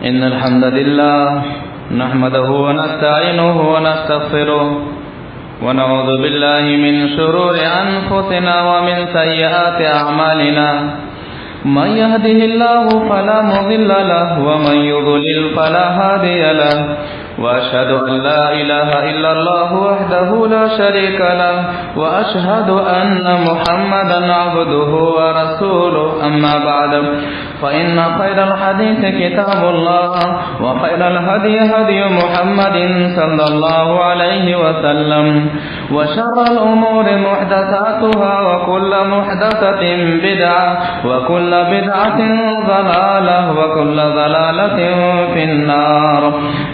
إن الحمد لله نحمده ونستعينه ونستغفره ونعوذ بالله من شرور أنفسنا ومن سيئات أعمالنا من يهده الله فلا مضل له ومن يضلل فلا هادي له وأشهد أن لا إله إلا الله وحده لا شريك له وأشهد أن محمدا عبده ورسوله أما بعد فإن خير الحديث كتاب الله وخير الهدي هدي محمد صلى الله عليه وسلم وشر الأمور محدثاتها وكل محدثة بدعة وكل بدعة ضلالة وكل ضلالة في النار.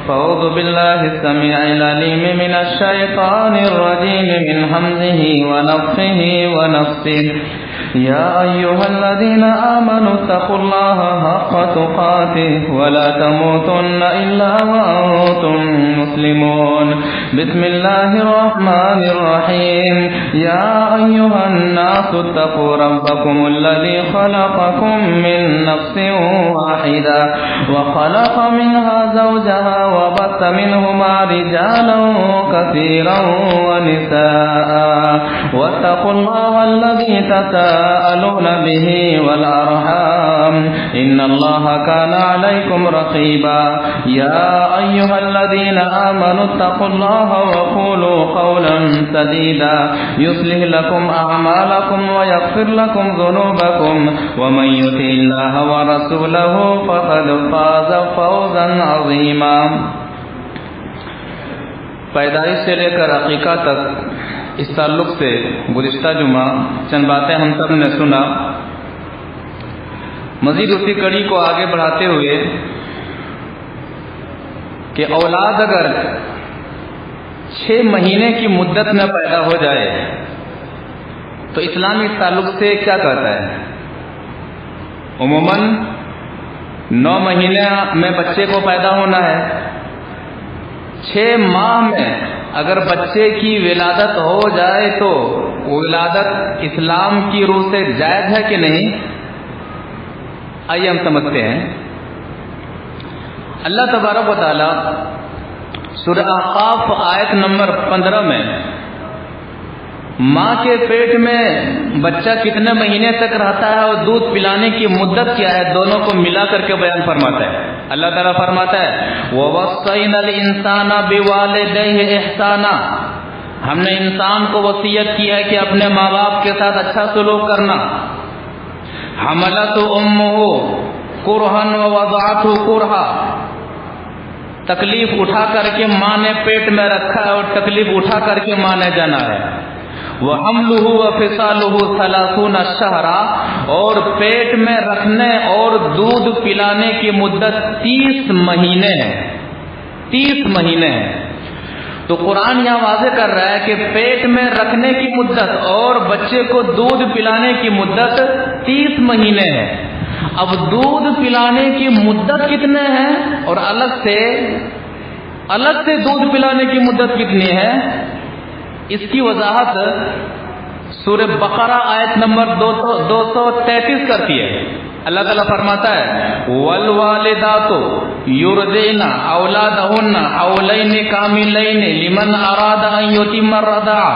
فأعوذ بالله السميع العليم من الشيطان الرجيم من همزه ونفخه ونفسه. يا أيها الذين آمنوا اتقوا الله حق تقاته ولا تموتن إلا وأنتم مسلمون. بسم الله الرحمن الرحيم. يا أيها الناس اتقوا ربكم الذي خلقكم من نفس واحدة وخلق منها زوجها وبث منهما رجالا كثيرا ونساء واتقوا الله الذي تساءلون به والأرحام إن الله كان عليكم رقيبا. يا أيها الذين آمنوا اتقوا الله وقولوا قولا سديدا يصلح لكم أعمالكم ويغفر لكم ذنوبكم ومن يطع الله ورسوله فقد فاز فوزا عظيما. پیدائش سے لے کر عقیقہ تک اس تعلق سے گزشتہ جمعہ چند باتیں ہم سب نے سنا. مزید اسی کڑی کو آگے بڑھاتے ہوئے کہ اولاد اگر 6 مہینے کی مدت میں پیدا ہو جائے تو اسلام اس تعلق سے کیا کہتا ہے؟ عموماً 9 مہینے میں بچے کو پیدا ہونا ہے. 6 ماہ میں اگر بچے کی ولادت ہو جائے تو ولادت اسلام کی روح سے جائز ہے کہ نہیں؟ آئیے ہم سمجھتے ہیں. اللہ تبارک و تعالی سورہ احقاف آیت نمبر 15 میں ماں کے پیٹ میں بچہ کتنے مہینے تک رہتا ہے اور دودھ پلانے کی مدت کیا ہے دونوں کو ملا کر کے بیان فرماتا ہے. اللہ تعالیٰ فرماتا ہے وَوَصَّيْنَا الْإِنسَانَ بِوَالِدَيْهِ إِحْسَانًا. ہم نے انسان کو وصیت کی ہے کہ اپنے ماں باپ کے ساتھ اچھا سلوک کرنا. حَمَلَتْهُ أُمُّهُ كُرْهًا وَوَضَعَتْهُ كُرْهًا. تکلیف اٹھا کر کے ماں نے پیٹ میں رکھا ہے اور تکلیف اٹھا کر کے ماں نے جانا ہے. وَحَمْلُهُ وَفِصَالُهُ 30 شَهْرًا. اور پیٹ میں رکھنے اور دودھ پلانے کی مدت 30 مہینے ہے. 30 مہینے ہے. تو قرآن یہاں واضح کر رہا ہے کہ پیٹ میں رکھنے کی مدت اور بچے کو دودھ پلانے کی مدت 30 مہینے ہے. اب دودھ پلانے کی مدت کتنے ہیں اور الگ سے دودھ پلانے کی مدت کتنی ہے اس کی وضاحت سورہ بقرہ آیت نمبر 233 کرتی ہے. اللہ تعالیٰ فرماتا ہے والوالدات یرضعن اولادهن حولین کاملین لمن اراد ان یتم الرضاعہ.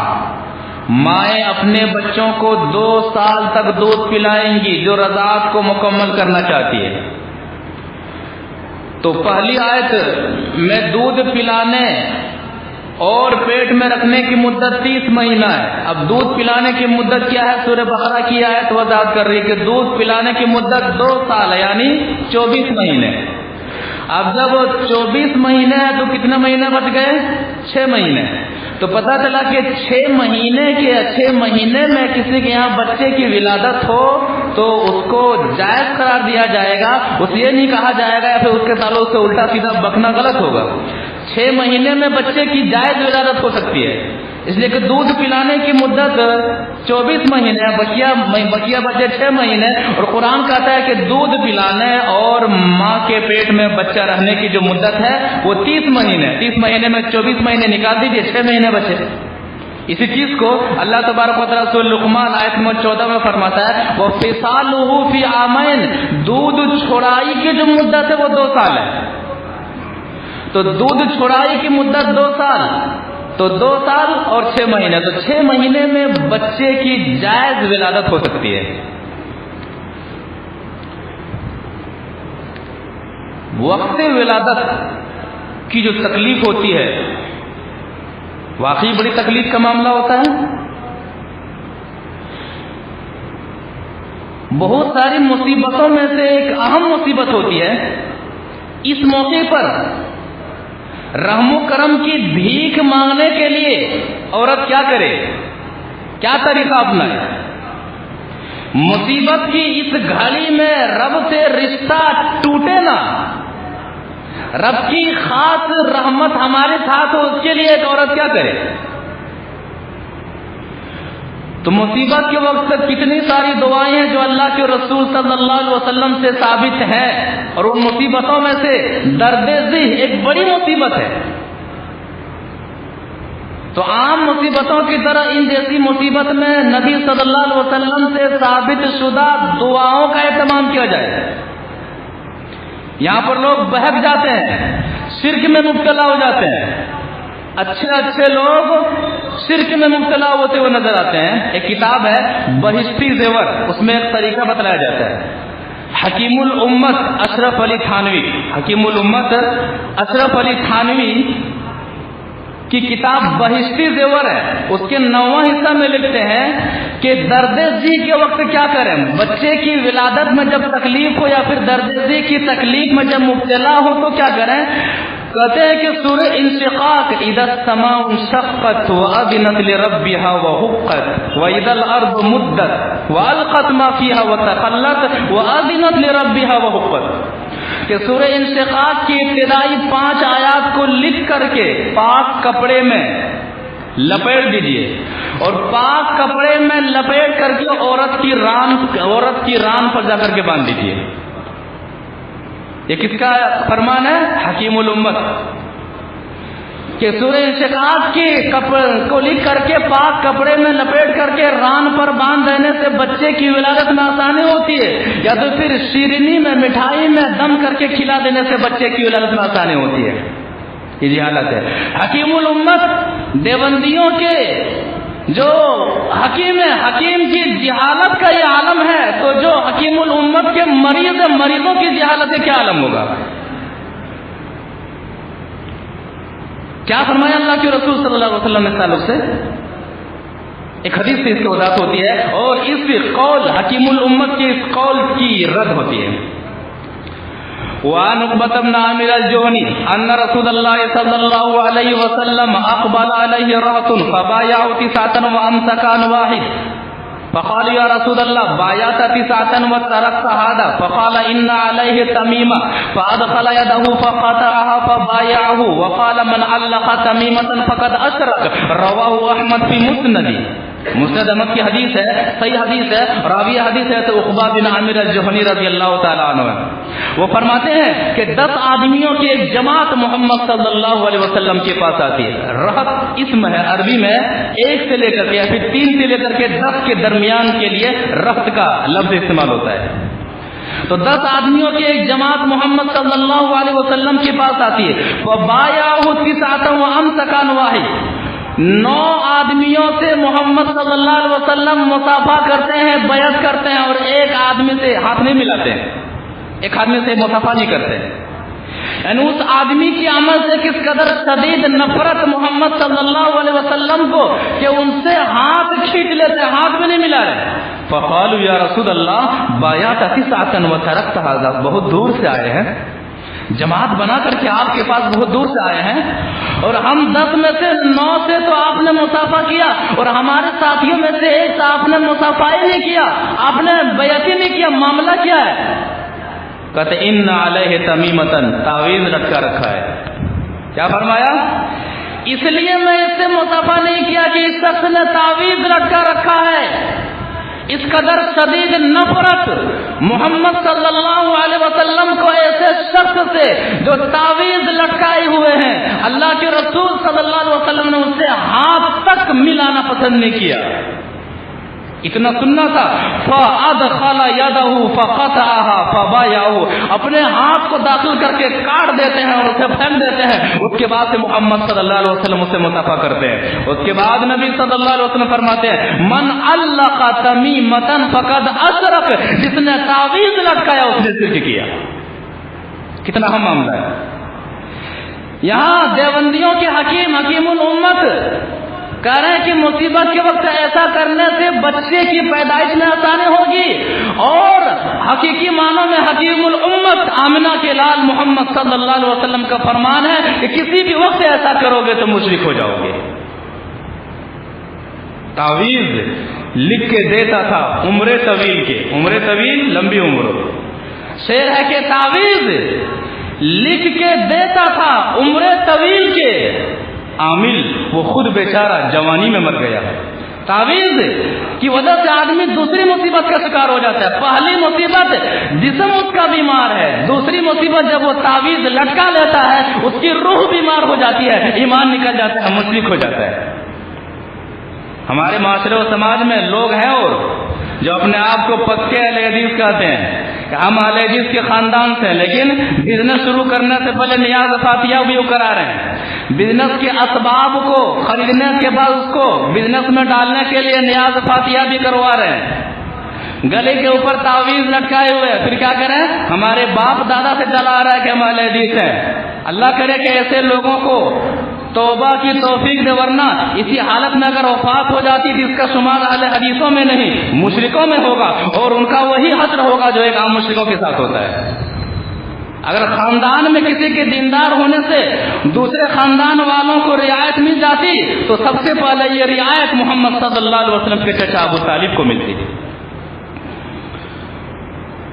مائیں اپنے بچوں کو 2 سال تک دودھ پلائیں گی جو رضاعت کو مکمل کرنا چاہتی ہے. تو پہلی آیت میں دودھ پلانے اور پیٹ میں رکھنے کی مدت 30 مہینہ ہے. اب دودھ پلانے کی مدت کیا ہے؟ سورہ بقرہ کی آیت وضاحت کر رہی ہے کہ دودھ پلانے کی مدت 2 سال ہے یعنی 24 مہینے. اب جب 24 مہینے ہے تو کتنے مہینے بچ گئے؟ 6 مہینے. تو پتہ چلا کہ 6 مہینے میں کسی کے یہاں بچے کی ولادت ہو تو اس کو جائز قرار دیا جائے گا. اس یہ نہیں کہا جائے گا یا پھر اس کے تعلق سے الٹا سیدھا بکنا غلط ہوگا. 6 مہینے میں بچے کی جائز ولادت ہو سکتی ہے اس لیے کہ دودھ پلانے کی مدت 24 مہینے ہے. بقیہ بچے 6 مہینے. اور قرآن کہتا ہے کہ دودھ پلانے اور ماں کے پیٹ میں بچہ رہنے کی جو مدت ہے وہ 30 مہینے. 30 مہینے میں 24 مہینے نکال دیجیے 6 مہینے بچے. اسی چیز کو اللہ تبارک و تعالیٰ سورہ لقمان آیت نمبر 14 میں فرماتا ہے وَفِصَالُهُ فِي عَامَيْنِ. دودھ چھڑائی کی جو مدت ہے وہ 2 سال ہے. تو دودھ چھڑائی کی مدت 2 سال، تو 2 سال اور 6 مہینے، تو 6 مہینے میں بچے کی جائز ولادت ہو سکتی ہے۔ وقت ولادت کی جو تکلیف ہوتی ہے واقعی بڑی تکلیف کا معاملہ ہوتا ہے۔ بہت ساری مصیبتوں میں سے ایک اہم مصیبت ہوتی ہے، اس موقع پر رحم و کرم کی بھیک مانگنے کے لیے عورت کیا کرے، کیا طریقہ اپنائے؟ مصیبت کی اس گھڑی میں رب سے رشتہ ٹوٹے نا، رب کی خاص رحمت ہمارے ساتھ ہو، اس کے لیے ایک عورت کیا کرے؟ تو مصیبت کے وقت کتنی ساری دعائیں ہیں جو اللہ کے رسول صلی اللہ علیہ وسلم سے ثابت ہیں، اور ان مصیبتوں میں سے درد ذہ ایک بڑی مصیبت ہے۔ تو عام مصیبتوں کی طرح ان جیسی مصیبت میں نبی صلی اللہ علیہ وسلم سے ثابت شدہ دعاؤں کا اہتمام کیا جائے۔ یہاں پر لوگ بہک جاتے ہیں، شرک میں مبتلا ہو جاتے ہیں، اچھے لوگ شرک میں مبتلا ہوتے ہوئے نظر آتے ہیں۔ ایک کتاب ہے بہشتی زیور، اس میں ایک طریقہ بتلایا جاتا ہے۔ حکیم الامت اشرف علی تھانوی، حکیم الامت اشرف علی تھانوی کی کتاب بہشتی زیور ہے، اس کے 9واں حصہ میں لکھتے ہیں کہ درد ذی کے وقت کیا کریں، بچے کی ولادت میں جب تکلیف ہو یا پھر درد ذی کی تکلیف میں جب مبتلا ہو تو کیا کریں؟ کہتے ہیں کہ سورہ انشقاق، اذا السماء انشقت واذنت لربها وحقت واذا الارض مدت والقت ما فيها وتخلت واذنت لربها وحقت، کہ سورہ انشقاق کی ابتدائی 5 آیات کو لکھ کر کے پاک کپڑے میں لپیٹ دیجئے، اور پاک کپڑے میں لپیٹ کر کے عورت کی ران پر جا کر کے باندھ دیجئے۔ یہ کس کا فرمان ہے؟ حکیم الامت، کہ سورہ انشقاق کی کو لکھ کر کے پاک کپڑے میں لپیٹ کر کے ران پر باندھ دینے سے بچے کی ولادت میں آسانی ہوتی ہے، یا تو پھر شیرینی میں مٹھائی میں دم کر کے کھلا دینے سے بچے کی ولادت میں آسانی ہوتی ہے۔ یہ جہالت ہے۔ حکیم الامت دیوبندیوں کے جو حکیم ہے، حکیم کی جہالت کا یہ عالم ہے، تو جو حکیم الامت کے مریضوں کی جہالت ہے کیا عالم ہوگا؟ کیا فرمایا اللہ کے رسول صلی اللہ علیہ وسلم نے تعلق سے؟ ایک حدیث سے اس کی وضاحت ہوتی ہے، اور اس قول حکیم الامت کے اس قول کی رد ہوتی ہے۔ وعن عقبة بن عامر الجهني أن رسول الله صلى الله عليه وسلم أقبل عليه رهط فبايعه 9 وأمسك عن واحد، فقال يا رسول الله بايعت 9 وتركت هذا، فقال إن عليه تميمة، فأدخل يده فقطعها فبايعه، وقال من علق تميمة فقد أشرك، رواه أحمد في مسنده۔ مسند احمد کی حدیث ہے، صحیح حدیث ہے، راوی حدیث ہے تو عقبہ بن عامر الجہنی رضی اللہ تعالیٰ عنہ ہے۔ وہ فرماتے ہیں کہ 10 آدمیوں کی ایک جماعت محمد صلی اللہ علیہ وسلم کے پاس آتی ہے۔ رہط اسم ہے، عربی میں 1 سے لے کر کے یا پھر 3 سے لے کر کے 10 کے درمیان کے لیے رہط کا لفظ استعمال ہوتا ہے۔ تو 10 آدمیوں کی ایک جماعت محمد صلی اللہ علیہ وسلم کے پاس آتی ہے۔ وَبَايَعُهُ 9 وَأَمْسَكَ عَنْ وَاحِدٍ، 9 آدمیوں سے محمد صلی اللہ علیہ وسلم مصافحہ کرتے ہیں، بیعت کرتے ہیں، اور ایک آدمی سے ہاتھ نہیں ملاتے ہیں، ایک آدمی سے مصافحہ نہیں کرتے ہیں۔ یعنی اس آدمی کی عمل سے کس قدر شدید نفرت محمد صلی اللہ علیہ وسلم کو کہ ان سے ہاتھ کھینچ لیتے ہیں، ہاتھ بھی نہیں ملا رہے۔ فقالوا یا رسول اللہ بایعت 9 وترکت ھذا، بہت دور سے آئے ہیں، جماعت بنا کر کے آپ کے پاس بہت دور سے آئے ہیں، اور ہم 10 میں سے 9 سے تو آپ نے مصافحہ کیا، اور ہمارے ساتھیوں میں سے ایک سے آپ نے مصافحہ ہی نہیں کیا، آپ نے بیعت ہی نہیں کیا، معاملہ کیا ہے؟ کہتے ان علیہ تمیمتن، تعویذ لٹکا رکھا ہے۔ کیا فرمایا؟ اس لیے میں اس سے مصافحہ نہیں کیا کہ اس شخص نے تعویذ لٹکا رکھا ہے۔ اس قدر شدید نفرت محمد صلی اللہ علیہ وسلم کو ایسے شخص سے جو تعویذ لٹکائے ہوئے ہیں، اللہ کے رسول صلی اللہ علیہ وسلم نے اس سے ہاتھ تک ملانا پسند نہیں کیا۔ اتنا سننا تھا. فَأَدْخَلَ يَدَهُ فَقَطَعَهَا فَبَايَعَهُ، اپنے ہاتھ کو داخل کر کے کاٹ دیتے ہیں اور اسے پھینک دیتے ہیں. اس کے بعد سے محمد صلی اللہ علیہ وسلم اسے مصافحہ کرتے ہیں. اس کے بعد نبی صلی اللہ علیہ وسلم فرماتے ہیں من علق تمیمۃ فقد اشرک، جس نے تعویذ لٹکایا اس نے شرک کیا. کتنا اہم معاملہ ہے. یہاں دیوبندیوں کے حکیم الامت کہہ رہے ہیں کہ مصیبت کے وقت ایسا کرنے سے بچے کی پیدائش میں آسانی ہوگی، اور حقیقی معنوں میں حکیم الامت آمنہ کے لال محمد صلی اللہ علیہ وسلم کا فرمان ہے کہ کسی بھی وقت ایسا کرو گے تو مشرک ہو جاؤ گے. تعویذ لکھ کے دیتا تھا عمر طویل کے، عمر طویل لمبی عمر، شعر ہے کہ تعویذ لکھ کے دیتا تھا عمر طویل کے، عامل وہ خود بیچارہ جوانی میں مر گیا. تعویذ کی وجہ سے آدمی دوسری مصیبت کا شکار ہو جاتا ہے. پہلی مصیبت جسم اس کا بیمار ہے، دوسری مصیبت جب وہ تعویذ لٹکا لیتا ہے اس کی روح بیمار ہو جاتی ہے، ایمان نکل جاتا ہے، مشرک ہو جاتا ہے. ہمارے معاشرے و سماج میں لوگ ہیں اور جو اپنے آپ کو پکے اہل حدیث کہتے ہیں کہ ہم اہل حدیث کے خاندان سے ہیں، لیکن بزنس شروع کرنے سے پہلے نیاز فاتحہ بھی کرا رہے ہیں. بزنس کے اسباب کو خریدنے کے بعد اس کو بزنس میں ڈالنے کے لیے نیاز فاتحہ بھی کروا رہے ہیں. گلے کے اوپر تعویذ لٹکائے ہوئے، پھر کیا کریں؟ ہمارے باپ دادا سے چلا آ رہا ہے کہ ہم اہل حدیث ہیں. اللہ کرے کہ ایسے لوگوں کو توبہ کی توفیق دے، ورنہ اسی حالت میں اگر وفات ہو جاتی تو اس کا شمار اہل حدیثوں میں نہیں مشرکوں میں ہوگا، اور ان کا وہی حشر ہوگا جو ایک عام مشرکوں کے ساتھ ہوتا ہے. اگر خاندان میں کسی کے دیندار ہونے سے دوسرے خاندان والوں کو رعایت مل جاتی تو سب سے پہلے یہ رعایت محمد صلی اللہ علیہ وسلم کے چچا ابو طالب کو ملتی.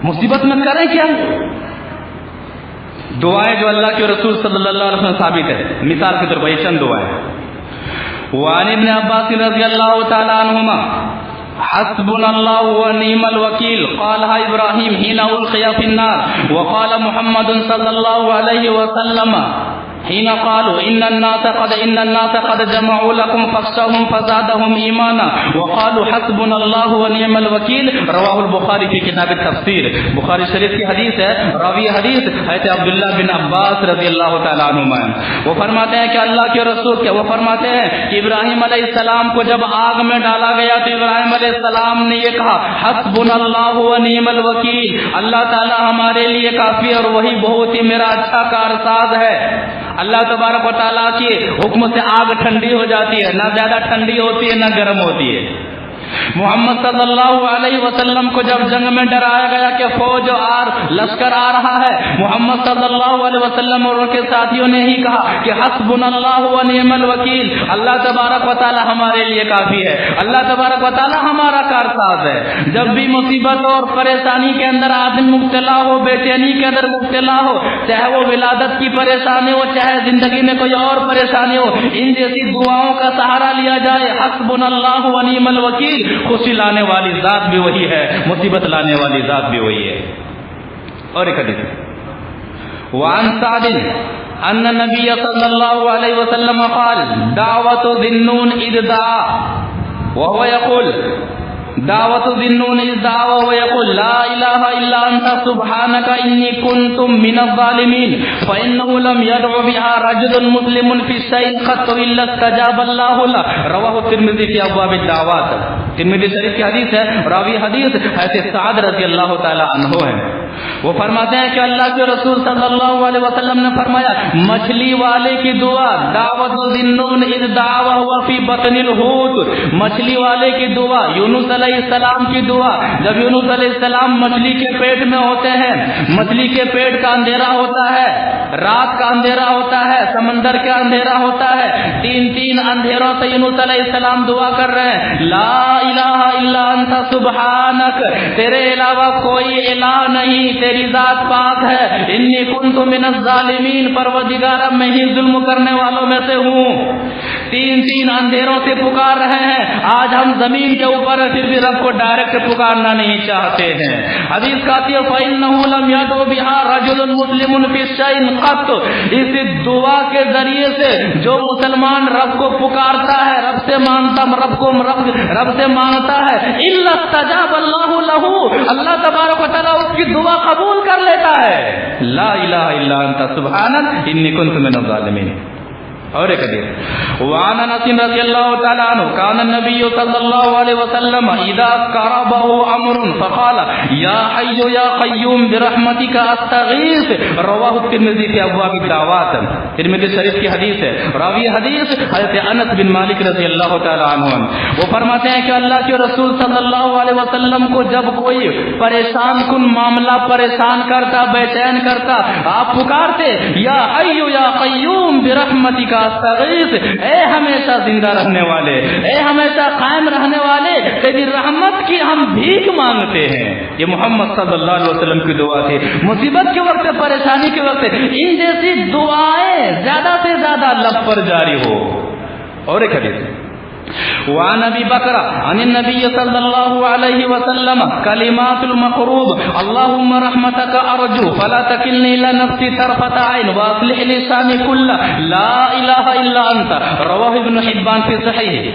مصیبت میں کریں کیا؟ دعائیں جو اللہ کے رسول صلی اللہ علیہ وسلم ثابت ہے. مثال کے طور پر یہ چند دعائیں. وعن ابن عباس رضی اللہ تعالی عنہما حسبنا اللہ ونعم الوکیل قالها ابراہیم حين القي في النار وقال محمد صلی اللہ علیہ وسلم حين قالوا ان الناس قد جمعوا لكم فاخشوهم فزادهم ایمانا وقالوا حسبنا اللہ ونعم الوکیل. رواہ البخاری کی کتاب التفسیر، بخاری شریف کی حدیث ہے. راوی حدیث حضرت عبداللہ بن عباس رضی اللہ تعالیٰ عنہما، وہ فرماتے ہیں کہ اللہ کے رسول کے وہ فرماتے ہیں کہ ابراہیم علیہ السلام کو جب آگ میں ڈالا گیا تو ابراہیم علیہ السلام نے یہ کہا حسبنا اللہ ونعم الوکیل، اللہ تعالیٰ ہمارے لیے کافی اور وہی بہت ہی میرا اچھا کارساز ہے. اللہ تبارک و تعالیٰ کے حکم سے آگ ٹھنڈی ہو جاتی ہے، نہ زیادہ ٹھنڈی ہوتی ہے نہ گرم ہوتی ہے. محمد صلی اللہ علیہ وسلم کو جب جنگ میں ڈرایا گیا کہ فوج لشکر آ رہا ہے، محمد صلی اللہ علیہ وسلم اور ان کے ساتھیوں نے ہی کہا کہ حسبنا اللہ ونعم الوکیل، اللہ تبارک و تعالی ہمارے لیے کافی ہے، اللہ تبارک و تعالی ہمارا کارساز ہے. جب بھی مصیبت اور پریشانی کے اندر آدمی مبتلا ہو، بے چینی کے اندر مبتلا ہو، چاہے وہ ولادت کی پریشانی ہو، چاہے زندگی میں کوئی اور پریشانی ہو، ان جیسی دعاؤں کا سہارا لیا جائے. حسبنا اللہ ونعم الوکیل، خوشی لانے والی ذات بھی وہی ہے، مصیبت لانے والی ذات بھی وہی ہے. اور ایک حدیث وعن سعد ان النبي صلی اللہ علیہ وسلم قال دعوت ذی النون اذ دعا وهو يقول دعوت ذی النون اذ دعا وهو يقول لا اله الا انت سبحانك انی كنت من الظالمین فانه لم يدع بها رجل مسلم في شيء قط الا استجاب الله له. رواه الترمذی فی ابواب الدعوات. ترمذی شریف کی حدیث ہے. راوی حدیث حضرت سعد رضی اللہ تعالی عنہ ہے. وہ فرماتے ہیں کہ اللہ کے رسول صلی اللہ علیہ وسلم نے فرمایا مچھلی والے کی دعا دعوت ذی النون اذ دعا وهو في بطن الحوت، مچھلی والے کی دعا، یونس علیہ السلام کی دعا جب یونس علیہ السلام مچھلی کے پیٹ میں ہوتے ہیں، مچھلی کے پیٹ کا اندھیرا ہوتا ہے، رات کا اندھیرا ہوتا ہے، سمندر کا اندھیرا ہوتا ہے، تین اندھیروں سے یونس علیہ السلام دعا کر رہے ہیں لا الہ الا انت سبحانک، تیرے علاوہ کوئی الہ نہیں، تیری ذات پاک ہے، انی کنت من الظالمین، پروردگارا میں ہی ظلم کرنے والوں میں سے ہوں۔ تین اندھیروں سے پکار رہے ہیں، آج ہم زمین کے اوپر پھر بھی رب کو ڈائریکٹ پکارنا نہیں چاہتے ہیں۔ حدیث کہتی ہے فَإِنَّهُ لَمْ يَدْعُ بِهَا رَجُلٌ مُسْلِمٌ فِي الشَّيْءٍ قَطُّ، اس دعا کے ذریعے سے جو مسلمان رب کو پکارتا ہے، رب سے مانگتا ہے، إِلَّا اسْتَجَابَ اللَّهُ لَهُ، اللہ تبارک و تعالیٰ اس کی دعا قبول کر لیتا ہے۔ لا الہ الا انت سبحانک انی کنت من الظالمین۔ اور ایک حدیث وعن انس رضی اللہ تعالی عنہ کان النبی صلی اللہ علیہ وسلم اذا قربه امر فقال یا حی یا قیوم برحمتک استغیث، رواه الترمذی فی ابواب الدعوات، ترمذی شریف کی حدیث ہے۔ راوی حدیث حضرت انس بن مالک رضی اللہ تعالی عنہ، وہ فرماتے ہیں کہ اللہ کے رسول صلی اللہ علیہ وسلم کو جب کوئی پریشان کن معاملہ پریشان کرتا، بے چین کرتا، آپ پکارتے یا حی یا قیوم برحمتک استغیث، اے ہمیشہ زندہ رہنے والے، اے ہمیشہ قائم رہنے والے، تیری رحمت کی ہم بھیک مانگتے ہیں۔ یہ محمد صلی اللہ علیہ وسلم کی دعا تھی۔ مصیبت کے وقت، پریشانی کے وقت ان جیسی دعائیں زیادہ سے زیادہ لب پر جاری ہو۔ اور ایک حدیث وعن ابی بکر عن النبی صلی اللہ علیہ وسلم کلمات المقروب اللہم رحمتک ارجو فلا تکلنی الی نفسی طرفۃ عین واصلح لی شانی کلہ لا الہ الا انت، رواہ ابن حبان فی صحیح،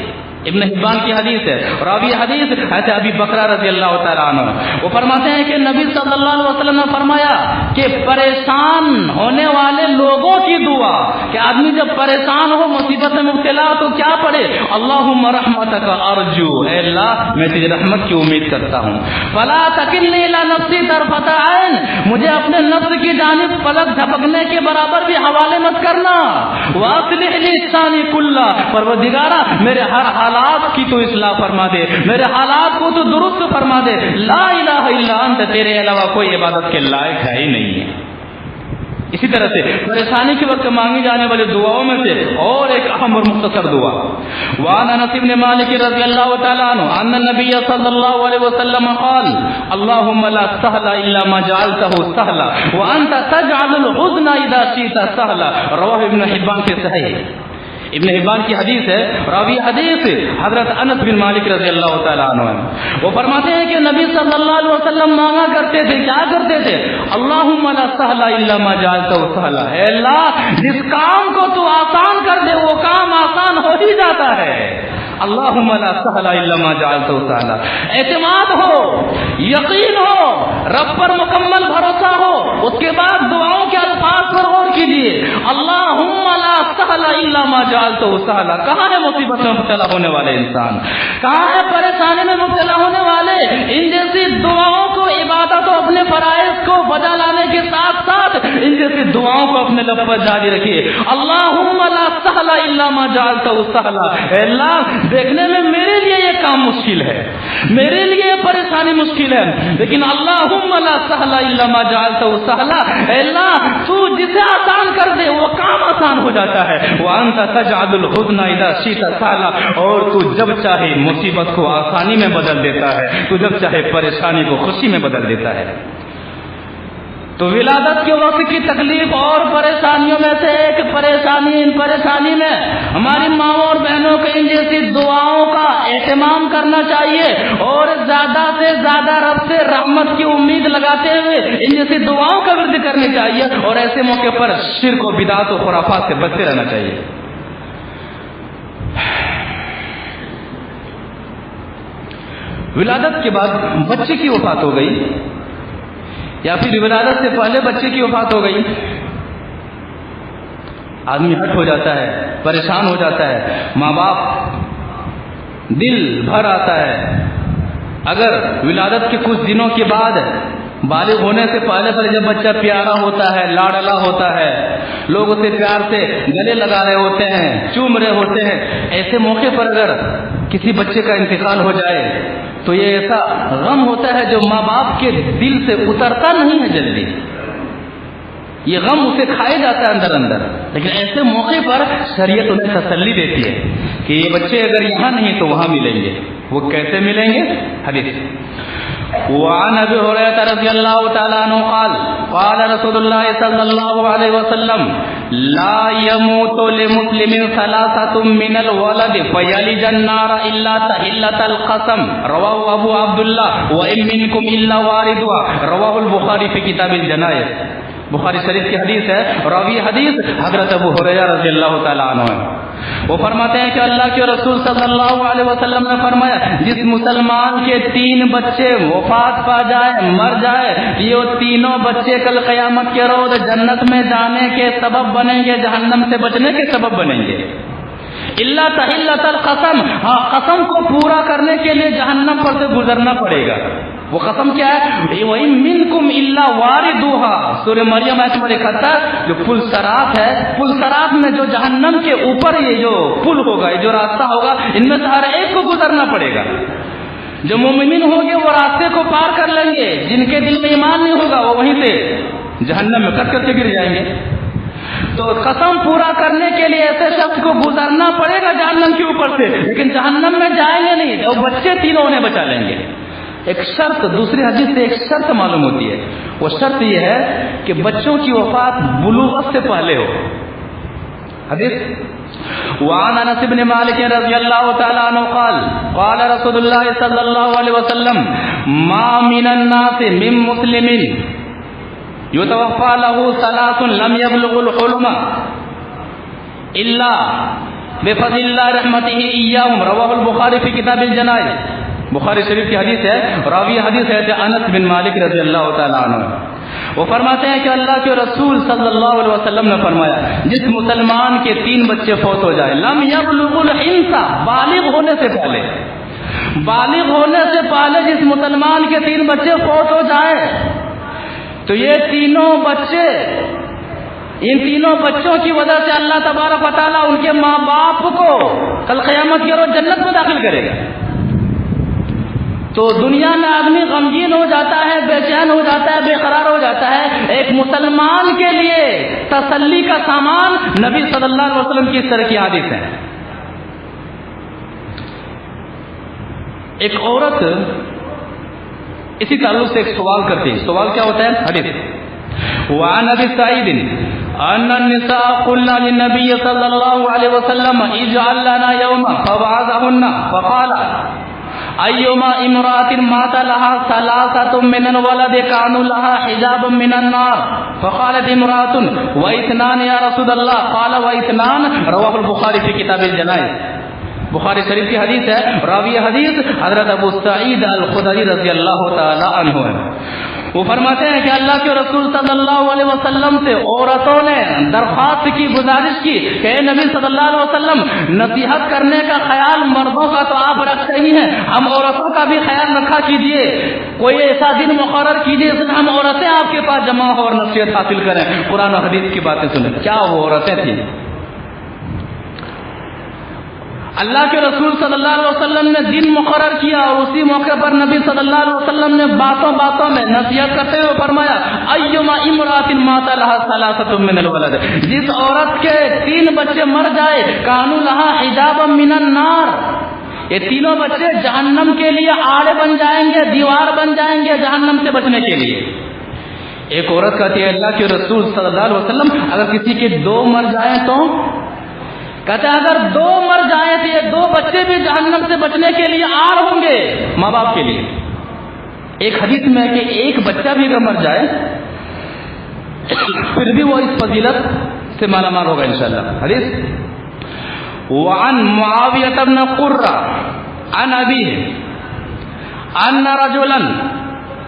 ابن حبان کی حدیث ہے۔ راوی حدیث حضرت ابی بکر رضی اللہ تعالیٰ عنہ، وہ فرماتے ہیں کہ نبی صلی اللہ علیہ وسلم نے فرمایا کہ پریشان ہونے والے لوگوں کی دعا، کہ آدمی جب پریشان ہو، مصیبت میں مبتلا ہو تو کیا پڑھے؟ اللہم رحمتک ارجو، اے اللہ میں تیری رحمت کی امید کرتا ہوں، فلا تکلنی الی نفسی طرفۃ عین، مجھے اپنے نفس کی جانب پلک جھپکنے کے برابر بھی حوالے مت کرنا، واصلح لی شانی کلہ، پروردگارا میرے ہر حالات کی تو اصلاح فرما دے، میرے حالات کو تو درست فرما دے، لا الہ الا انت، تیرے علاوہ کوئی عبادت کے لائق ہے ہی نہیں ہے۔ اسی طرح سے پریشانی کے وقت مانگی جانے والی دعاؤں میں سے اور ایک اہم اور مختصر دعا وعن انس بن مالک رضی اللہ تعالی عنہ ان النبی صلی اللہ علیہ وسلم قال اللهم لا سهل الا ما جعلته سهلا وانت تجعل الحزن اذا شئت سهلا، رواه ابن حبان في صحیح، ابن حبان کی حدیث ہے۔ راوی حدیث حضرت انس بن مالک رضی اللہ تعالیٰ عنہ، وہ فرماتے ہیں کہ نبی صلی اللہ علیہ وسلم مانگا کرتے تھے، کیا کرتے تھے؟ اللہم لا سہل الا ما جعلتہ سہلا، اے اللہ جس کام کو تو آسان کر دے وہ کام آسان ہو ہی جاتا ہے۔ اللہم لا سہل الا ما جعلتہ سہلا، اعتماد ہو، یقین ہو، رب پر مکمل بھروسہ ہو، اس کے بعد دعاؤں کے الفاظ پر غور کیجیے۔ اللہم لا سہل الا ما جعلتہ سہلا، کہاں ہے مصیبت میں مبتلا ہونے والے انسان، کہاں ہے پریشانی میں مبتلا ہونے والے؟ ان جیسی دعاؤں کو، عبادت و اپنے فرائض کو بجا لانے کے ساتھ ساتھ ان جیسی دعاؤں کو اپنے لب پر جاری رکھیے۔ اللہم لا سہل الا ما جعلتہ سہلا، اے اللہ دیکھنے میں میرے لیے یہ کام مشکل ہے، میرے لیے یہ پریشانی مشکل ہے، لیکن اللہم لا سہل الا ما جعلتہ سہلا، اے اللہ تو جسے آسان کر دے وہ کام آسان ہو جاتا ہے۔ وانت تجعل الحزن اذا شئت سہلا، اور تو جب چاہے مصیبت کو آسانی میں بدل دیتا ہے، تو جب چاہے پریشانی کو خوشی میں بدل دیتا ہے۔ تو ولادت کے وقت کی تکلیف اور پریشانیوں میں سے ایک پریشانی، ان پریشانی میں ہماری ماؤں اور بہنوں کو ان جیسی دعاؤں کا اہتمام کرنا چاہیے، اور زیادہ سے زیادہ رب سے رحمت کی امید لگاتے ہوئے ان جیسی دعاؤں کا ورد کرنی چاہیے، اور ایسے موقع پر شرک و بدعت و خرافات سے بچتے رہنا چاہیے۔ ولادت کے بعد بچے کی وفات ہو گئی، یا پھر ولادت سے پہلے بچے کی وفات ہو گئی، آدمی ہٹ ہو جاتا ہے، پریشان ہو جاتا ہے، ماں باپ دل بھر آتا ہے۔ اگر ولادت کے کچھ دنوں کے بعد بالغ ہونے سے پہلے جب بچہ پیارا ہوتا ہے، لاڈلا ہوتا ہے، لوگ اسے پیار سے گلے لگا رہے ہوتے ہیں، چوم رہے ہوتے ہیں، ایسے موقع پر اگر کسی بچے کا انتقال ہو جائے تو یہ ایسا غم ہوتا ہے جو ماں باپ کے دل سے اترتا نہیں ہے جلدی، یہ غم اسے کھائے جاتا ہے اندر اندر۔ لیکن ایسے موقع پر شریعت انہیں تسلی دیتی ہے کہ یہ بچے اگر یہاں نہیں تو وہاں ملیں گے۔ وہ کیسے ملیں گے؟ حدیث وعن ابي هريره رضي الله تعالى عنه قال قال رسول الله صلى الله عليه وسلم لا يموت لمسلم ثلاثه من الولد فيلج النار الا تحله القسم رواه ابو عبد الله وان منكم الا واردها رواه البخاري في كتاب الجنائز. بخاری شریف کی حدیث ہے. راوی حدیث حضرت ابو ہریرہ رضی اللہ تعالی عنہ ہے. وہ فرماتے ہیں کہ اللہ کے رسول صلی اللہ علیہ وسلم نے فرمایا جس مسلمان کے 3 بچے وفات پا جائے, مر جائے, یہ تینوں بچے کل قیامت کے روز جنت میں جانے کے سبب بنیں گے, جہنم سے بچنے کے سبب بنیں گے. اللہ تحلۃ القسم, ہاں قسم کو پورا کرنے کے لیے جہنم پر سے گزرنا پڑے گا. وہ قسم کیا ہے؟ وَإِن مِّنكُمْ إِلَّا وَارِدُوهَا. سورہ مریم آیت نمبر 71. جو پل صراط ہے, پل صراط میں جو جہنم کے اوپر یہ جو پل ہوگا, یہ جو راستہ ہوگا, ان میں سے ہر ایک کو گزرنا پڑے گا. جو مومنین ہوں گے وہ راستے کو پار کر لیں گے, جن کے دل میں ایمان نہیں ہوگا وہ وہیں سے جہنم میں کٹ کر کے گر جائیں گے. تو قسم پورا کرنے کے لیے ایسے شخص کو گزرنا پڑے گا جہنم کے اوپر سے, لیکن جہنم میں جائیں گے نہیں, اور بچے تینوں انہیں بچا لیں گے. ایک شرط, دوسری حدیث سے ایک شرط معلوم ہوتی ہے. وہ شرط یہ ہے کہ بچوں کی وفات بلوغت سے پہلے ہو. حدیث وعن انس بن مالک رضی اللہ تعالی عنہ قال قال رسول اللہ صلی اللہ علیہ وسلم ما من الناس من مسلم يتوفى له 3 لم يبلغ الحلم الا بفضل الله رحمته اياهم رواه البخاري في كتاب الجنائز. بخاری شریف کی حدیث ہے. راوی حدیث ہے انس بن مالک رضی اللہ تعالی عنہ. وہ فرماتے ہیں کہ اللہ کے رسول صلی اللہ علیہ وسلم نے فرمایا جس مسلمان کے 3 بچے فوت ہو جائے, لم یبلغ الحنث, بالغ ہونے سے پہلے, بالغ ہونے سے پہلے جس مسلمان کے 3 بچے فوت ہو جائے, تو یہ تینوں بچے, ان تینوں بچوں کی وجہ سے اللہ تبارک و تعالیٰ ان کے ماں باپ کو کل قیامت کے روز جنت میں داخل کرے گا. تو دنیا میں آدمی غمگین ہو جاتا ہے, بے چین ہو جاتا ہے, بے قرار ہو جاتا ہے. ایک مسلمان کے لیے تسلی کا سامان نبی صلی اللہ علیہ وسلم کی اس طرح کی حدیث ہے. ایک عورت اسی تعلق سے ایک سوال کرتی ہے. سوال کیا ہوتا ہے؟ حدیث وعن ابی سعید ان النساء قلنا للنبي صلی اللہ علیہ وسلم اجعل لنا يوما فوعظهن فقال ایما امرأة مات لها 3 من الولد كانوا لها حجاب من النار فقالت امرأة و2 یا رسول اللہ قال و2 رواه البخاری في كتاب الجنائز. بخاری شریف کی حدیث ہے. راوی حدیث حضرت ابو سعید الخدری رضی اللہ تعالی عنہ ہے. وہ فرماتے ہیں کہ اللہ کے رسول صلی اللہ علیہ وسلم سے عورتوں نے درخواست کی, گزارش کی کہ اے نبی صلی اللہ علیہ وسلم نصیحت کرنے کا خیال مردوں کا تو آپ رکھتے ہی ہیں, ہم عورتوں کا بھی خیال رکھا کیجیے. کوئی ایسا دن مقرر کیجیے جس میں ہم عورتیں آپ کے پاس جمع ہو اور نصیحت حاصل کریں, قرآن و حدیث کی باتیں سنیں. کیا وہ عورتیں تھیں؟ اللہ کے رسول صلی اللہ علیہ وسلم نے دن مقرر کیا اور اسی موقع پر نبی صلی اللہ علیہ وسلم نے باتوں باتوں میں نصیحت کرتے ہوئے فرمایا ایما امرأة مات لها 3 من الولد, جس عورت کے 3 بچے مر جائے, كانوا لها حجابا من النار, یہ تینوں بچے جہنم کے لیے آڑے بن جائیں گے, دیوار بن جائیں گے جہنم سے بچنے کے لیے. ایک عورت کہتی ہے اللہ کے رسول صلی اللہ علیہ وسلم اگر کسی کے 2 مر جائیں تو, کہتے ہیں اگر 2 مر جائیں تو یہ 2 بچے بھی جہنم سے بچنے کے لیے آڑ ہوں گے ماں باپ کے لیے. ایک حدیث میں ہے کہ ایک بچہ بھی اگر مر جائے پھر بھی وہ اس فضیلت سے مالا مال ہوگا انشاءاللہ. حدیث وعن معاویہ بن قرہ عن ابیہ ان رجلا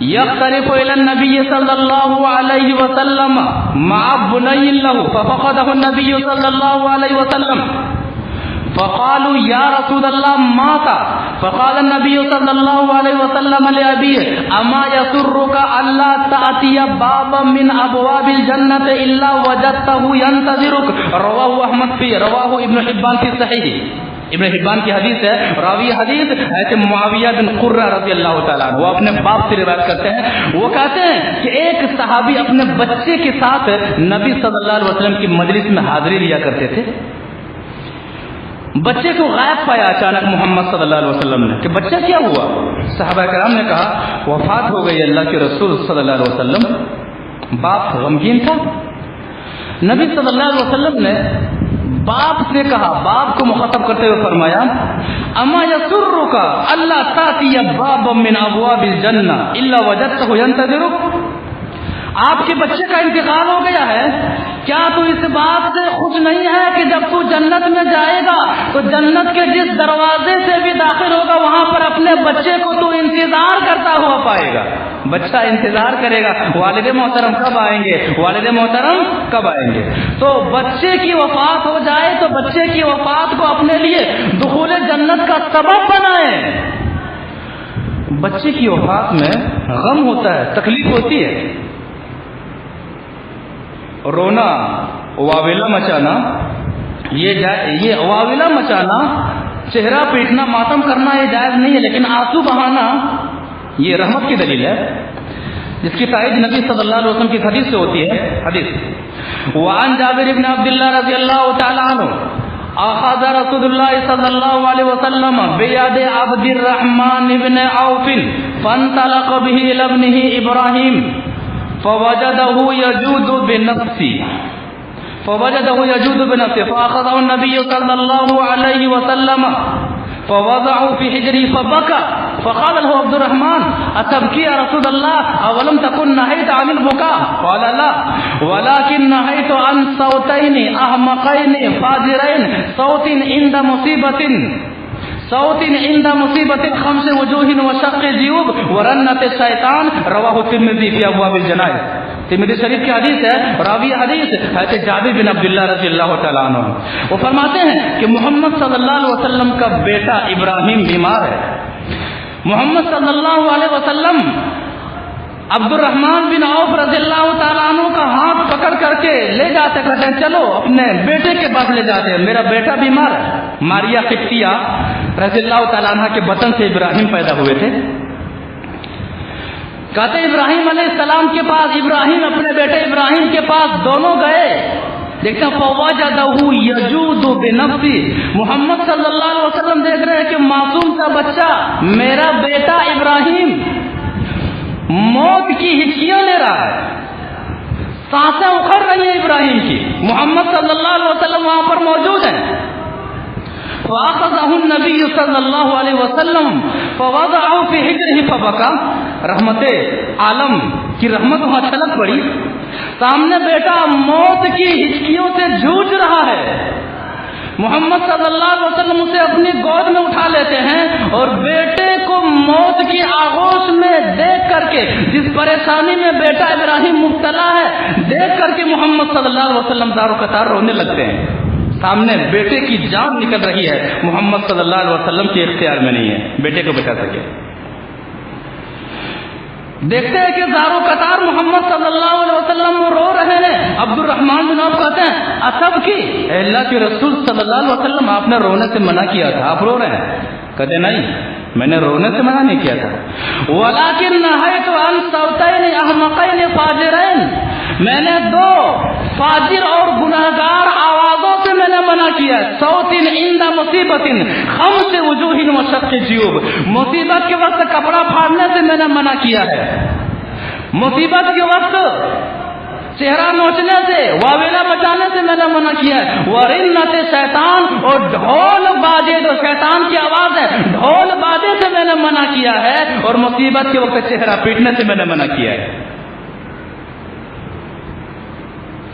يقترب الى النبي صلى الله عليه وسلم مع بني له ففقده النبي صلى الله عليه وسلم فقالوا يا رسول الله مات فقال النبي صلى الله عليه وسلم لأبيه اما يسرك الا تأتي بابا من ابواب الجنة الا وجدته ينتظرك رواه احمد في رواه ابن حبان في صحيح. ابن حبان کی حدیث ہے. راوی حدیث ہے معاویہ بن قرہ رضی اللہ تعالیٰ عنہ, وہ اپنے باپ سے روایت کرتے ہیں. وہ کہتے ہیں کہ ایک صحابی اپنے بچے کے ساتھ نبی صلی اللہ علیہ وسلم کی مجلس میں حاضری لیا کرتے تھے. بچے کو غائب پایا اچانک محمد صلی اللہ علیہ وسلم نے کہ بچہ کیا ہوا؟ صحابہ کرام نے کہا وفات ہو گئی اللہ کے رسول صلی اللہ علیہ وسلم۔ باپ غمگین تھا۔ نبی صلی اللہ علیہ وسلم نے باپ سے کہا، باپ کو مخاطب کرتے ہوئے فرمایا اما یسرک اللہ تاتی بابا من ابواب الجنہ الا وجدته ينتظرک، آپ کے بچے کا انتقال ہو گیا ہے، کیا تو اس بات سے خوش نہیں ہے کہ جب تو جنت میں جائے گا تو جنت کے جس دروازے سے بھی داخل ہوگا وہاں پر اپنے بچے کو تو انتظار کرتا ہوا پائے گا؟ بچہ انتظار کرے گا والد محترم کب آئیں گے، والد محترم کب آئیں گے۔ تو بچے کی وفات ہو جائے تو بچے کی وفات کو اپنے لیے دخول جنت کا سبب بنائیں۔ بچے کی وفات میں غم ہوتا ہے، تکلیف ہوتی ہے، رونا، واویلا مچانا، یہ واویلا مچانا، چہرہ پیٹنا، ماتم کرنا یہ جائز نہیں ہے، لیکن آنسو بہانا یہ رحمت کی دلیل ہے، جس کی تائید نبی صلی اللہ علیہ وسلم کی حدیث سے ہوتی ہے۔ حدیث وعن جابر بن عبد اللہ رضی اللہ تعالی عنہ اخذ رسول اللہ صلی اللہ علیہ وسلم بید عبد الرحمن بن عوف فانطلق به الى ابنه ابراہیم فوجده يجود بنفسه فأخذه النبي صلى الله عليه وسلم فوضعه في حجره فبكى فقال له عبد الرحمن أتبكي يا رسول الله أولم تكن نهيت عن البكاء؟ قال لا ولكن نهيت عن صوتين أحمقين فاجرين صوت عند مصیبت خمس وجوہ وشق جیوب ورنت الشیطان رواہ الترمذی فی ابواب الجنائز۔ ترمذی شریف کی حدیث ہے، راوی حدیث حضرت جابر بن عبداللہ رضی اللہ تعالیٰ عنہ، وہ فرماتے ہیں کہ محمد صلی اللہ علیہ وسلم کا بیٹا ابراہیم بیمار ہے۔ محمد صلی اللہ علیہ وسلم عبد الرحمن بن عوف رضی اللہ تعالیٰ عنہ کا ہاتھ پکڑ کر کے لے جاتے، کہتے ہیں چلو اپنے بیٹے کے پاس لے جاتے ہیں، میرا بیٹا بیمار ہے۔ ماریا قبطیہ رضی اللہ تعالیٰ عنہ کے بطن سے ابراہیم پیدا ہوئے تھے۔ کہتے ابراہیم علیہ السلام کے پاس، ابراہیم اپنے بیٹے ابراہیم کے پاس دونوں گئے، دیکھتے ہیں فوجدہ یجود بنفسہ، محمد صلی اللہ علیہ وسلم دیکھ رہے ہیں کہ معصوم کا بچہ میرا بیٹا ابراہیم موت کی ہچکیاں لے رہا ہے، سانسیں اکھڑ رہی ہیں ابراہیم کی، محمد صلی اللہ علیہ وسلم وہاں پر موجود ہیں۔ فأخذه النبي صلی اللہ علیہ وسلم فوضعه في حجره فبكى، رحمت عالم کی رحمت وہاں چھلک پڑی، سامنے بیٹا موت کی ہچکیوں سے جوجھ رہا ہے، محمد صلی اللہ علیہ وسلم اسے اپنی گود میں اٹھا لیتے ہیں اور بیٹے کو موت کی آغوش میں دیکھ کر کے، جس پریشانی میں بیٹا ابراہیم مبتلا ہے دیکھ کر کے محمد صلی اللہ علیہ وسلم دار و قطار رونے لگتے ہیں۔ سامنے بیٹے کی جان نکل رہی ہے، محمد صلی اللہ علیہ وسلم کے اختیار میں نہیں ہے بیٹے کو بچا سکے۔ دیکھتے ہیں کہ زار و قطار محمد صلی اللہ علیہ وسلم رو رہے ہیں۔ عبد الرحمن بن عوف کہتے ہیں اصب کی، اے اللہ کے رسول صلی اللہ علیہ وسلم آپ نے رونے سے منع کیا تھا، آپ رو رہے ہیں؟ کہتے نہیں، میں نے رونے سے منع نہیں کیا تھا۔ ولیکن نہیت عن صوتین احمقین فاجرین، میں نے دو فاجر اور گناہگار آوازوں سے میں نے منع کیا، صوت عند مصیبت خمس وجوہ وشق جیوب، مصیبت کے وقت کپڑا پھاڑنے سے میں نے منع کیا ہے، مصیبت کے وقت چہرہ نوچنے سے، واویلا مچانے سے میں نے منع کیا ہے، ورنت شیطان، اور ڈھول باجے جو شیطان کی آواز ہے ڈھول باجے سے میں نے منع کیا ہے، اور مصیبت کے وقت چہرہ پیٹنے سے میں نے منع کیا ہے۔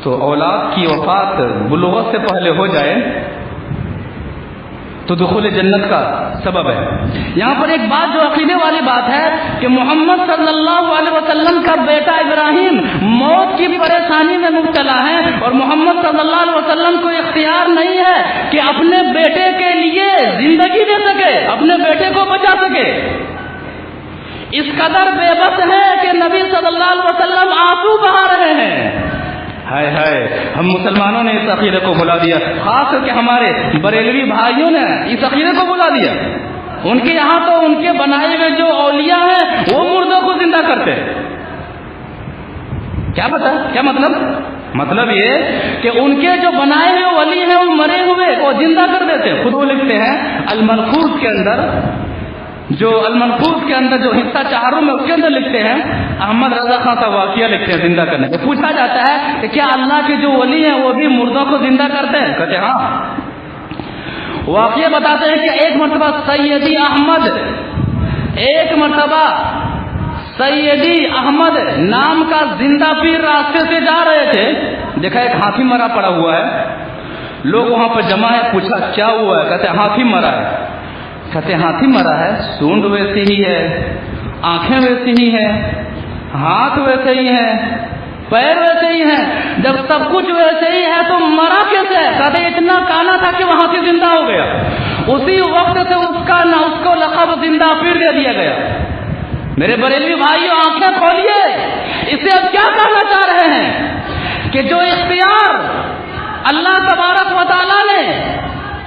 تو اولاد کی وفات بلوغت سے پہلے ہو جائے تو دخول جنت کا سبب ہے۔ یہاں پر ایک بات جو عقیدے والی بات ہے کہ محمد صلی اللہ علیہ وسلم کا بیٹا ابراہیم موت کی پریشانی میں مبتلا ہے، اور محمد صلی اللہ علیہ وسلم کو اختیار نہیں ہے کہ اپنے بیٹے کے لیے زندگی دے سکے، اپنے بیٹے کو بچا سکے۔ اس قدر بے بس ہے کہ نبی صلی اللہ علیہ وسلم آنسو بہا رہے ہیں۔ ہائے ہائے، ہم مسلمانوں نے اس عقیدے کو بھلا دیا، خاص کر کے ہمارے بریلوی بھائیوں نے اس عقیدے کو بھلا دیا۔ ان کے یہاں تو ان کے بنائے ہوئے جو اولیاء ہیں وہ مردوں کو زندہ کرتے ہیں۔ کیا مطلب؟ مطلب یہ کہ ان کے جو بنائے ہوئے ولی ہیں وہ مرے ہوئے وہ زندہ کر دیتے ہیں. خود وہ لکھتے ہیں المنقوذ کے اندر، جو المنقوذ کے اندر جو حصہ چہاروں میں اس کے اندر لکھتے ہیں، احمد رضا خان کا واقعہ لکھتے ہیں زندہ کرنے کا. پوچھا جاتا ہے کہ کیا اللہ کے جو ولی ہیں وہ بھی مردوں کو زندہ کرتے ہیں؟ کہتے ہاں. واقعہ بتاتے ہیں کہ ایک مرتبہ سیدی احمد نام کا زندہ پیر راستے سے جا رہے تھے، دیکھا ایک ہاتھی مرا پڑا ہوا ہے، لوگ وہاں پر جمع ہے، پوچھا کیا ہوا ہے؟ کہتے ہاتھی مرا ہے. کہتے ہاتھی مرا ہے، سونڈ ویسی ہی ہے، آنکھیں ویسی ہی ہیں، ہاتھ ویسے ہی ہیں، پیر ویسے ہی ہیں، جب سب کچھ ویسے ہی ہے تو مرا کیسے؟ کہتے اتنا کانا تھا کہ وہاں سے زندہ ہو گیا. اسی وقت سے اس کو لقب زندہ پیر دے دیا گیا. میرے بریلوی بھائیوں آنکھیں کھولیے، اسے اب کیا کہنا چاہ رہے ہیں کہ جو اختیار اللہ تبارک و تعالیٰ نے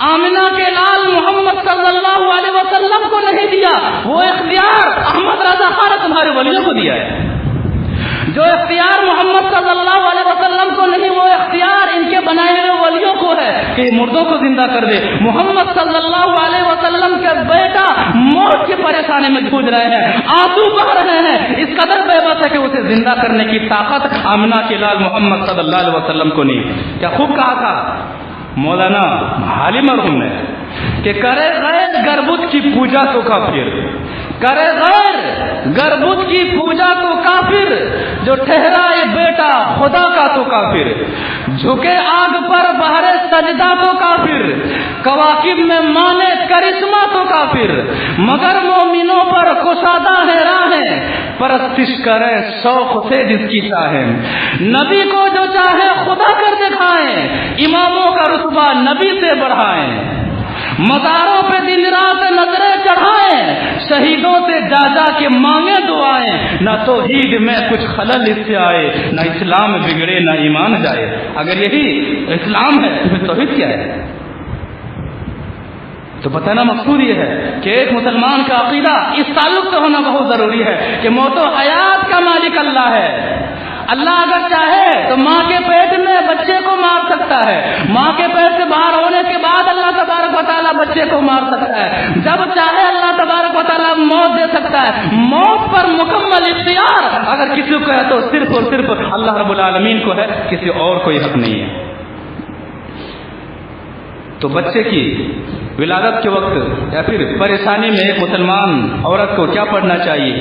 آمنہ کے لال محمد صلی اللہ علیہ وسلم کو نہیں دیا، وہ اختیار احمد رضا خان تمہارے ولیوں کو دیا ہے. جو اختیار محمد صلی اللہ علیہ وسلم کو نہیں، وہ اختیار ان کے بنائے ہوئے ولیوں کو ہے کہ مردوں کو زندہ کر دے. محمد صلی اللہ علیہ وسلم کے بیٹا موت کی پریشانی میں جھوج رہے ہیں، آنسو بہہ رہے ہیں، اس قدر بے بس ہے کہ اسے زندہ کرنے کی طاقت آمنہ کے لال محمد صلی اللہ علیہ وسلم کو نہیں. کیا خوب کہا تھا مولانا حالی مرحوم نے کہ کرے غیر گربت کی پوجا تو کافر، کرے غیر گربت کی پوجا تو کافر، جو ٹھہرائے بیٹا خدا کا تو کافر، جھکے آگ پر بہرے سجدہ تو کافر، کواکب میں مانے کرشمہ تو کافر، مگر مومنوں پر کشادہ ہے راہیں، پرستش کریں شوق سے جس کی چاہیں، نبی کو جو چاہے خدا کر دکھائیں، اماموں کا رتبہ نبی سے بڑھائیں، مزاروں پہ دن رات نظریں چڑھائیں، شہیدوں سے جا جا کے مانگے دعائیں، نہ توحید میں کچھ خلل اس سے آئے، نہ اسلام بگڑے نہ ایمان جائے. اگر یہی اسلام ہے تو توحید کیا ہے؟ تو بتانا مقصود یہ ہے کہ ایک مسلمان کا عقیدہ اس تعلق سے ہونا بہت ضروری ہے کہ موت و حیات کا مالک اللہ ہے. اللہ اگر چاہے تو ماں کے پیٹ میں بچے کو مار سکتا ہے، ماں کے پیٹ سے باہر ہونے کے بعد اللہ تبارک و تعالیٰ بچے کو مار سکتا ہے، جب چاہے اللہ تبارک و تعالیٰ موت دے سکتا ہے. موت پر مکمل اختیار اگر کسی کو ہے تو صرف اور صرف اللہ رب العالمین کو ہے، کسی اور کوئی حق نہیں ہے. تو بچے کی ولادت کے وقت یا پھر پریشانی میں ایک مسلمان عورت کو کیا پڑھنا چاہیے؟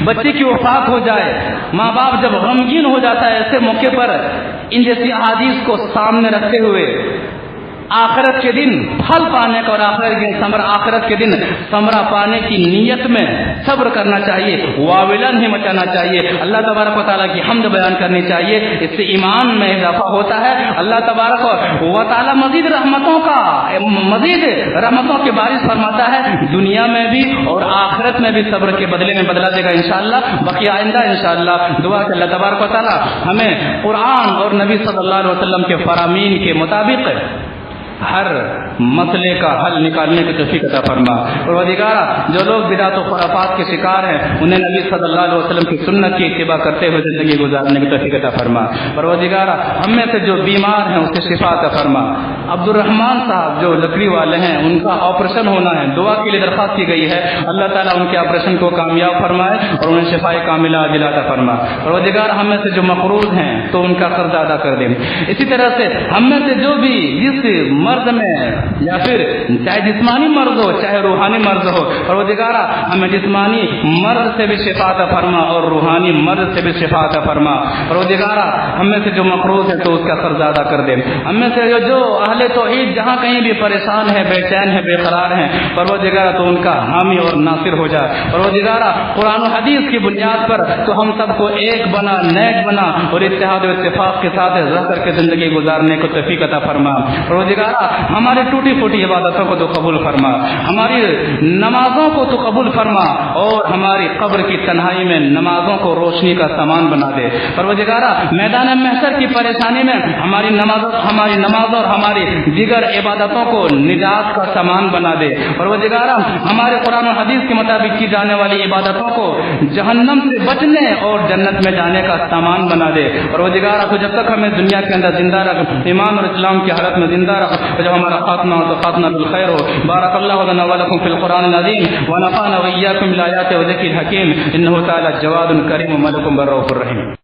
بچے کی وفات ہو جائے، ماں باپ جب غمگین ہو جاتا ہے، ایسے موقع پر ان جیسی احادیث کو سامنے رکھتے ہوئے آخرت کے دن پھل پانے کا اور آخرت کے دن ثمرہ پانے کی نیت میں صبر کرنا چاہیے، واویلا نہیں مچانا چاہیے، اللہ تبارک و تعالیٰ کی حمد بیان کرنی چاہیے. اس سے ایمان میں اضافہ ہوتا ہے. اللہ تبارک و تعالیٰ مزید رحمتوں کے بارش فرماتا ہے، دنیا میں بھی اور آخرت میں بھی صبر کے بدلے میں بدلا دے گا انشاءاللہ. باقی آئندہ انشاءاللہ دعا کہ اللہ تبارک و تعالیٰ ہمیں قرآن اور نبی صلی اللہ علیہ وسلم کے فرامین کے مطابق ہر مسئلے کا حل نکالنے کی توفیق عطا فرما. پروردگارا جو لوگ بدعت و خرافات کے شکار ہیں انہیں نبی صلی اللہ علیہ وسلم کی سنت کی اتباع کرتے ہوئے زندگی گزارنے کی توفیق عطا فرما. پروردگارا ہم میں سے جو بیمار ہیں اسے شفا عطا فرما. عبد الرحمان صاحب جو لکڑی والے ہیں ان کا آپریشن ہونا ہے، دعا کے لیے درخواست کی گئی ہے. اللہ تعالیٰ ان کے آپریشن کو کامیاب فرمائے اور انہیں شفا کاملہ عاجلہ عطا فرما. پروردگار ہم میں سے جو مقروض ہیں تو ان کا قرض ادا کر دیں. اسی طرح سے ہم میں سے جو بھی جس مرض میں یا پھر چاہے جسمانی مرض ہو چاہے روحانی مرض ہو، پروردگارا ہمیں جسمانی مرض سے بھی شفا عطا فرما اور روحانی مرض سے بھی شفا عطا فرما. پروردگارا ہم میں سے جو مقروض ہے تو اس کا قرض ادا کر دے. ہم میں سے جو اہل توحید جہاں کہیں بھی پریشان ہے، بے چین ہے، بے قرار ہیں، پروردگارا تو ان کا حامی اور ناصر ہو جا. پروردگارا قرآن و حدیث کی بنیاد پر تو ہم سب کو ایک بنا، نیک بنا اور اتحاد و اتفاق کے ساتھ رہ کر کے زندگی گزارنے کو توفیق عطا فرما. پروردگارا ہماری ٹوٹی پھوٹی عبادتوں کو تو قبول فرما، ہماری نمازوں کو تو قبول فرما اور ہماری قبر کی تنہائی میں نمازوں کو روشنی کا سامان بنا دے. پروردگارا میدان محشر کی پریشانی میں ہماری نماز اور ہماری دیگر عبادتوں کو نجات کا سامان بنا دے۔ پروردگار ہمارے قرآن و حدیث کے مطابق کی جانے والی عبادتوں کو جہنم سے بچنے اور جنت میں جانے کا سامان بنا دے۔ پروردگار تو جب تک ہمیں دنیا کے اندر زندہ رکھ، ایمان اور اسلام کی حالت میں زندہ رکھ، اور جب ہمارا خاتمہ ہو تو خاتمہ بالخیر ہو۔ بارک اللہ لنا ولکم فی القرآن العظیم ونفعنا وإياكم بالآیات والذکر الحکیم، انہ تعالی جواد کریم ملک رؤوف رحیم۔